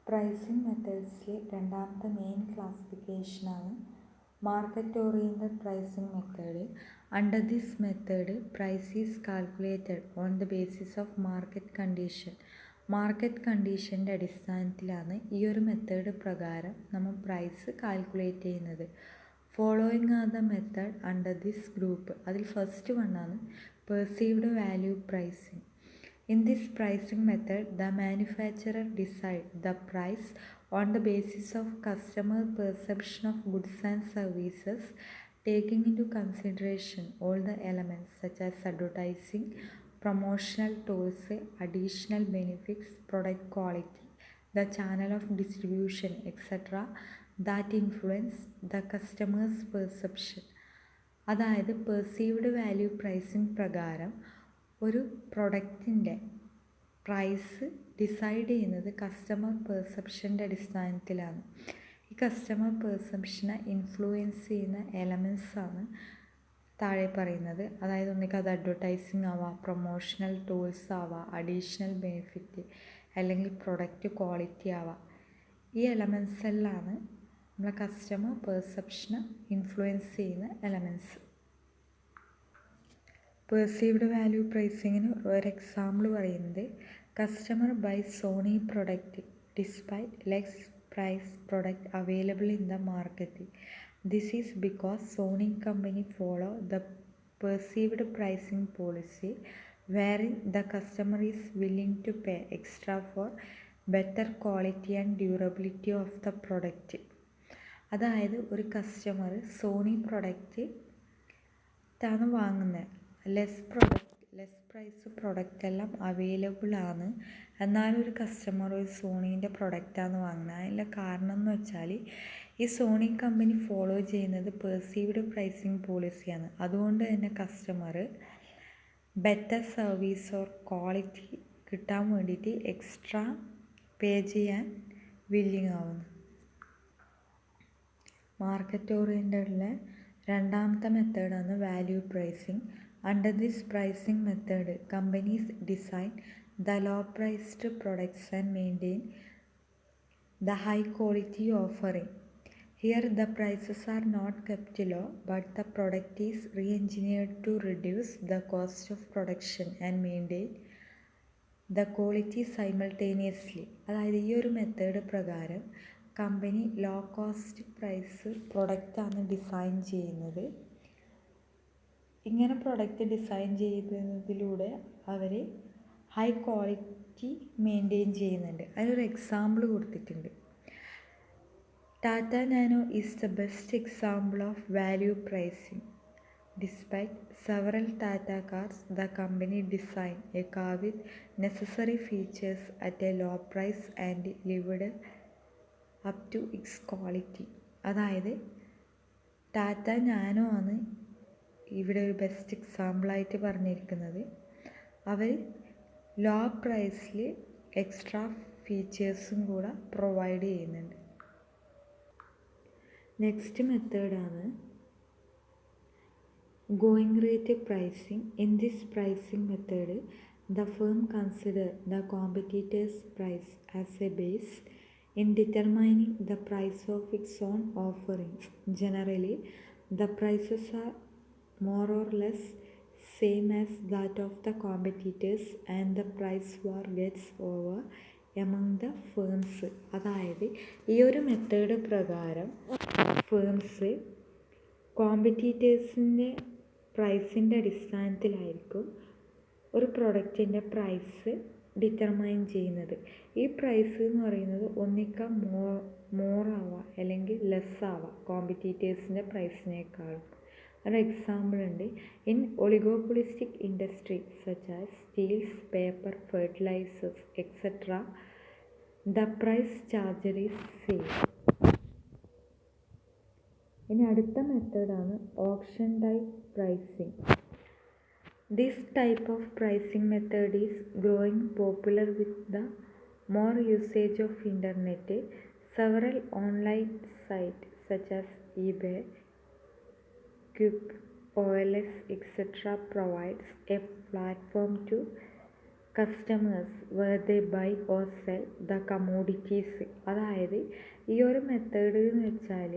Pricing മെത്തേഡ്സിലെ രണ്ടാമത്തെ main ക്ലാസിഫിക്കേഷനാണ് market oriented pricing method. Under this method price is calculated on the basis of market condition. Market കണ്ടീഷൻ്റെ അടിസ്ഥാനത്തിലാണ് ഈ ഒരു മെത്തേഡ് പ്രകാരം നമ്മൾ പ്രൈസ് കാൽക്കുലേറ്റ് ചെയ്യുന്നത്. Following are the method under this group. അതിൽ ഫസ്റ്റ് വണ്ണാണ് perceived value pricing. In this pricing method, the manufacturer decides the price on the basis of customer perception of goods and services, taking into consideration all the elements such as advertising, promotional tools, additional benefits, product quality, the channel of distribution, etc. that influence the customer's perception. അതായത് perceived value pricing പ്രകാരം ഒരു പ്രൊഡക്റ്റിൻ്റെ price decide ചെയ്യുന്നത് customer പെർസെപ്ഷൻ്റെ അടിസ്ഥാനത്തിലാണ്. ഈ customer പെർസെപ്ഷനെ influence ചെയ്യുന്ന എലമെൻസാണ് താഴെ പറയുന്നത്. അതായത് ഒന്നിക്ക് അത് അഡ്വർടൈസിങ് ആവാം, പ്രൊമോഷണൽ ടൂൾസ് ആവാം, അഡീഷണൽ ബെനിഫിറ്റ് അല്ലെങ്കിൽ പ്രൊഡക്റ്റ് ക്വാളിറ്റി ആവാം. ഈ എലമെൻസ് എല്ലാമാണ് നമ്മളെ കസ്റ്റമർ പെർസെപ്ഷനെ ഇൻഫ്ലുവൻസ് ചെയ്യുന്ന എലമെൻസ്. പെർസീവ്ഡ് വാല്യൂ പ്രൈസിങ്ങിന് ഒരു എക്സാമ്പിൾ പറയുന്നത് customer buy Sony product despite less price product available in the market. This is because Sony company follow the perceived pricing policy wherein the customer is willing to pay extra for better quality and durability of the product. അതായത് ഒരു customer Sony product ാണ് വാങ്ങുന്നത്. Less price product എല്ലാം available ആണ്, എന്നാലും ഒരു customer ഒരു സോണീൻ്റെ പ്രൊഡക്റ്റാണ് വാങ്ങുന്നത്. അതിൻ്റെ കാരണം എന്ന് വെച്ചാൽ ഈ സോണി കമ്പനി ഫോളോ ചെയ്യുന്നത് പെർസീവ്ഡ് പ്രൈസിങ് പോളിസിയാണ്. അതുകൊണ്ട് തന്നെ customer better service or quality കിട്ടാൻ വേണ്ടിയിട്ട് എക്സ്ട്രാ പേ ചെയ്യാൻ വില്ലിങ് ആവുന്നു. മാർക്കറ്റ് ഓറിയൻറ്റഡിലെ രണ്ടാമത്തെ മെത്തേഡാണ് value pricing. Under this pricing method companies design the low priced products and maintain the high quality offering. Here the prices are not kept low, but the product is re-engineered to reduce the cost of production and maintain the quality simultaneously. അതായത് ഈ ഒരു method പ്രകാരം company low cost price പ്രൊഡക്റ്റാണ് design ചെയ്യുന്നത്. ഇങ്ങനെ product design ചെയ്യുന്നതിലൂടെ അവർ high quality maintain ചെയ്യുന്നുണ്ട്. അതിനൊരു എക്സാമ്പിൾ കൊടുത്തിട്ടുണ്ട്. Tata Nano is the best example of value pricing. Despite several Tata cars, the company designed a car with necessary features at a low price and lived up to its quality. അതായത് Tata nano ആണ് ഇവിടെ ഒരു best എക്സാമ്പിളായിട്ട് പറഞ്ഞിരിക്കുന്നത്. അവർ law പ്രൈസിൽ extra ഫീച്ചേഴ്സും കൂടെ provide ചെയ്യുന്നുണ്ട്. Next മെത്തേഡാണ് going rate pricing. In this pricing method the firm consider the competitors price as a base in determining the price of its own offerings. Generally the prices are more or less same as that of the competitors and the price war gets over among the firms. അതായത് ഈ ഒരു method പ്രകാരം firms കോമ്പറ്റീറ്റേഴ്സിൻ്റെ പ്രൈസിൻ്റെ അടിസ്ഥാനത്തിലായിരിക്കും ഒരു പ്രൊഡക്റ്റിൻ്റെ price determine ചെയ്യുന്നത്. ഈ price എന്ന് പറയുന്നത് ഒന്നിക്ക മോർ ആവാം അല്ലെങ്കിൽ ലെസ് ആവാം കോമ്പറ്റീറ്റേഴ്സിൻ്റെ പ്രൈസിനേക്കാളും. ഒരു എക്സാമ്പിൾ ഉണ്ട്. In oligopolistic industry such as steels, paper, fertilizers etcetera the price charged is same. ഇനി അടുത്ത മെത്തേഡാണ് auction type pricing. This type of pricing method is growing popular with the more usage of internet. Several online sites such as eBay, Quip, OLX, etc. provides a platform to customers where they buy or sell the commodities. അതായത് ഈ ഒരു method എന്ന് വെച്ചാൽ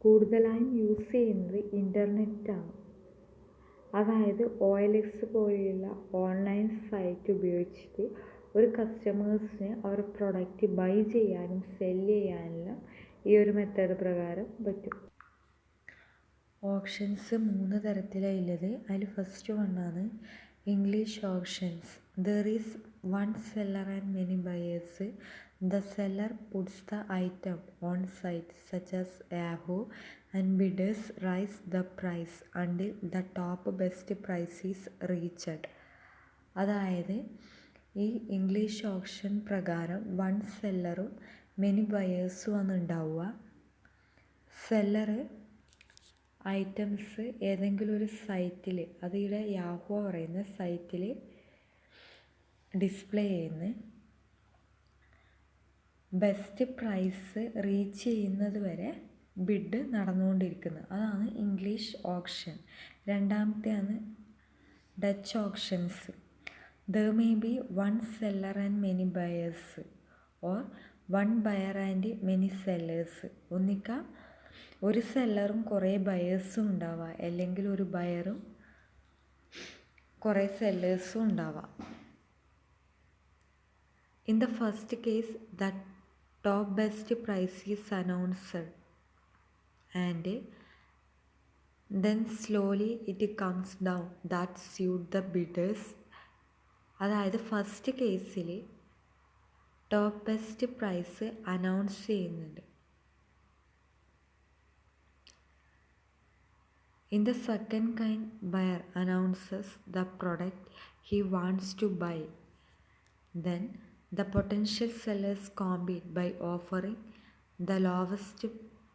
കൂടുതലായും use ചെയ്യുന്നത് ഇൻ്റർനെറ്റാണ്. അതായത് OLX പോലെയുള്ള online site ഉപയോഗിച്ചിട്ട് ഒരു കസ്റ്റമേഴ്സിന് അവർ പ്രൊഡക്റ്റ് ബൈ ചെയ്യാനും സെല് ചെയ്യാനെല്ലാം ഈ ഒരു മെത്തേഡ് പ്രകാരം പറ്റും. ഓപ്ഷൻസ് 3 തരത്തിലാണ് ഉള്ളത്. അതിൽ ഫസ്റ്റ് വണ്ണാണ് English auctions. There is one seller and many buyers. The seller puts the item on sites such as Yahoo and bidders raise the price until the top best price is reached. അതായത് ഈ English option പ്രകാരം one സെല്ലറും many ബയേഴ്സും ആണ് ഉണ്ടാവുക. Seller items ഏതെങ്കിലും ഒരു സൈറ്റിൽ, അത് ഇവിടെ യാഹൂ പറയുന്ന സൈറ്റിൽ ഡിസ്പ്ലേ ചെയ്യുന്നു. ബെസ്റ്റ് പ്രൈസ് റീച്ച് ചെയ്യുന്നത് വരെ ബിഡ് നടന്നുകൊണ്ടിരിക്കുന്നത്. അതാണ് ഇംഗ്ലീഷ് ഓപ്ഷൻ. രണ്ടാമത്തെയാണ് Dutch auctions. There may be one seller and many buyers or one buyer and many sellers. ഒന്നിക്ക ഒരു സെല്ലറും കുറേ ബയേഴ്സും ഉണ്ടാവുക, അല്ലെങ്കിൽ ഒരു ബയറും കുറേ സെല്ലേഴ്സും ഉണ്ടാവുക. In the first case, the top best price is announced and then slowly it comes down that suit the bidders. അതായത് ഫസ്റ്റ് കേസിൽ ടോപ്പ് ബെസ്റ്റ് പ്രൈസ് അനൗൺസ് ചെയ്യുന്നുണ്ട്. In the second kind, buyer announces the product he wants to buy. Then the potential sellers compete by offering the lowest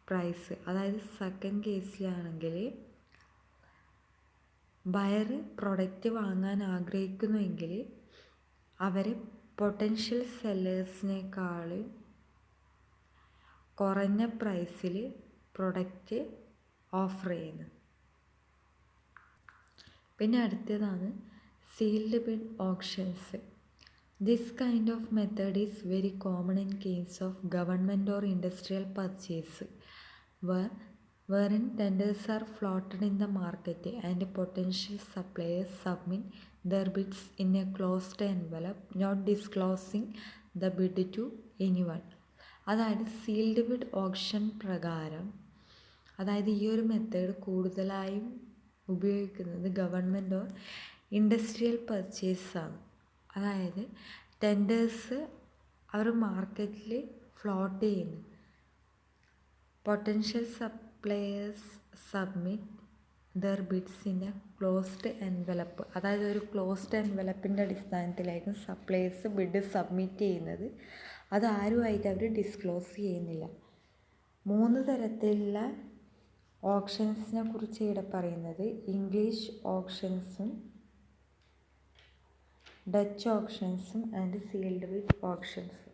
price. അതായത് second കേസിലാണെങ്കിൽ buyer product വാങ്ങാൻ ആഗ്രഹിക്കുന്നുവെങ്കിൽ അവർ potential സെല്ലേഴ്സിനേക്കാൾ കുറഞ്ഞ പ്രൈസിൽ product offer ചെയ്യുന്നു. പിന്നെ അടുത്തതാണ് sealed bid options. This kind of method is very common in case of government or industrial purchase, wherein tenders are floated in the market and potential suppliers submit their bids in a closed envelope, not disclosing the bid to anyone. അതായത് sealed bid option പ്രകാരം, അതായത് ഈ ഒരു method കൂടുതലായും ഉപയോഗിക്കുന്നത് government or industrial പർച്ചേസാണ്. അതായത് tenders അവർ മാർക്കറ്റിൽ float ചെയ്യുന്നു. Potential suppliers submit there bids in A closed envelope. അതായത് ഒരു ക്ലോസ്ഡ് എൻവലപ്പിൻ്റെ അടിസ്ഥാനത്തിലായിരിക്കും സപ്ലയേഴ്സ് ബിഡ് സബ്മിറ്റ് ചെയ്യുന്നത്. അത് ആരുമായിട്ട് അവർ ഡിസ്ക്ലോസ് ചെയ്യുന്നില്ല. 3 തരത്തിലുള്ള ഓപ്ഷൻസിനെ കുറിച്ച് ഇവിടെ പറയുന്നത് ഇംഗ്ലീഷ് ഓപ്ഷൻസും ഡച്ച് ഓപ്ഷൻസും ആൻഡ് സീൽഡ് ബിഡ് ഓപ്ഷൻസും.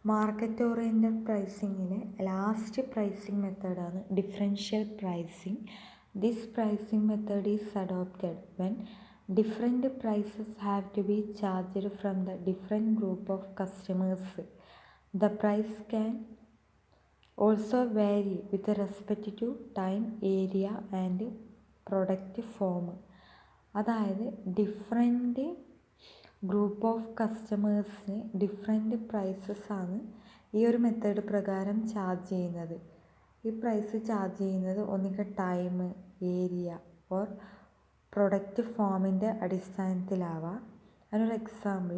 മാർക്കറ്റ് ഓറിയൻറ്റഡ് പ്രൈസിങ്ങിലെ ലാസ്റ്റ് പ്രൈസിങ് മെത്തേഡാണ് differential pricing. This pricing method is adopted when different prices have to be charged from the different group of customers. The price can also vary with respect to time, area and product form. അതായത് different group of കസ്റ്റമേഴ്സിന് different പ്രൈസസാണ് ഈ ഒരു method പ്രകാരം charge ചെയ്യുന്നത്. ഈ price charge ചെയ്യുന്നത് ഒന്നുകിൽ ടൈം, ഏരിയ ഓർ പ്രൊഡക്റ്റ് ഫോമിൻ്റെ അടിസ്ഥാനത്തിലാവാം. അതിനൊരു example,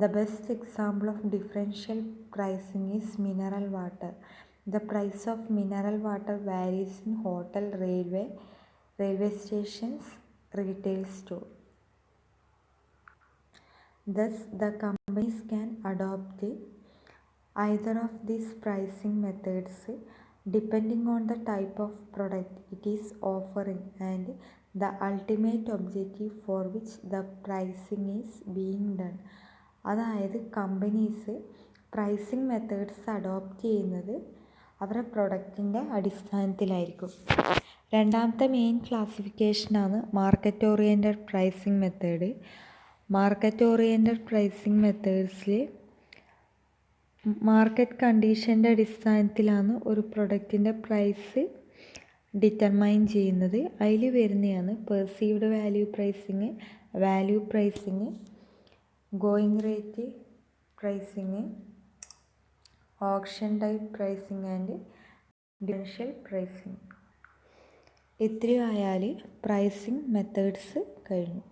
the best example of differential pricing is mineral water. The price of mineral water varies in hotel, railway stations, retail store. Thus, the companies can adopt either of these pricing methods depending on the type of product it is offering and the ultimate objective for which the pricing is being done. അതായത് companies pricing methods adopt ചെയ്യുന്നത് അവരുടെ പ്രൊഡക്റ്റിൻ്റെ അടിസ്ഥാനത്തിലായിരിക്കും. രണ്ടാമത്തെ main ക്ലാസിഫിക്കേഷനാണ് market oriented pricing method. Market oriented pricing മെത്തേഡ്സിൽ market കണ്ടീഷൻ്റെ അടിസ്ഥാനത്തിലാണ് ഒരു പ്രൊഡക്റ്റിൻ്റെ പ്രൈസ് ഡിറ്റർമൈൻ ചെയ്യുന്നത്. അതിൽ വരുന്നതാണ് perceived value pricing, going rate pricing, auction type pricing and differential pricing. ഇത്രയും ആയാൽ പ്രൈസിങ് മെത്തേഡ്സ് കഴിഞ്ഞു.